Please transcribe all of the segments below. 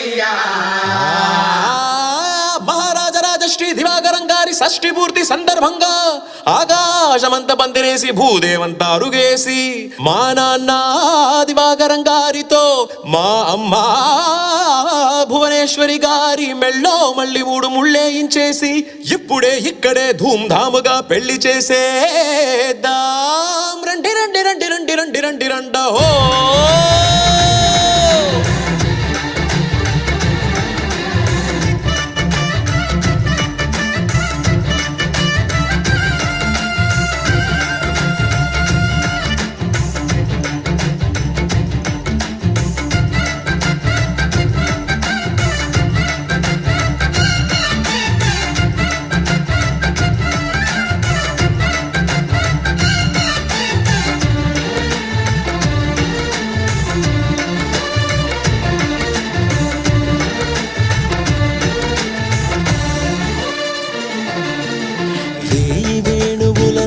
అయ్యా శ్రీ దివాకరం గారి షష్ఠి పూర్తి సందర్భంగా ఆకాశమంత పందిరేసి భూదేవంతా అరుగేసి మా నాన్న దివాకరం గారితో మా అమ్మ భువనేశ్వరి గారి మెళ్ళో మళ్ళీ 3 ముళ్ళేయించేసి ఇప్పుడే ఇక్కడే ధూమ్ధాముగా పెళ్లి చేసేద్దాం. రండి రండి రండి రండి రండి రండి రండో.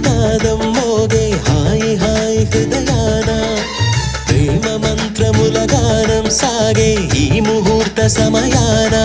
నాదం మోగే హాయి హాయి హృదయాన ప్రేమ మంత్రముల గానం సాగే ఈ ముహూర్త సమయాన